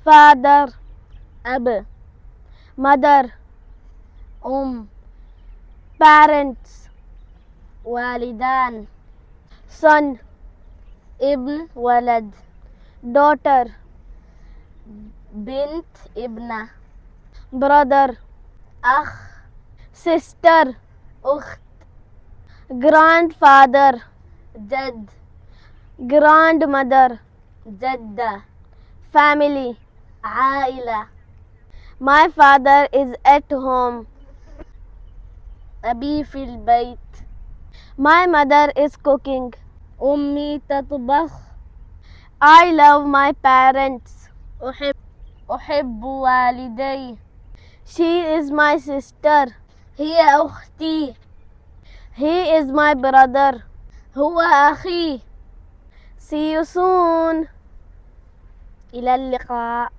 father, أب. mother, parents, والدان. son, ابن ولد. daughter, بنت ابنة. brother, أخ. sister, أخت. grandfather, جد. grandmother, جدة. family. عائلة. My father is at home. أبي في البيت. My mother is cooking. أمي تطبخ. I love my parents. أحب والدي. She is my sister. هي أختي. He is my brother. هو أخي. See you soon. إلى اللقاء.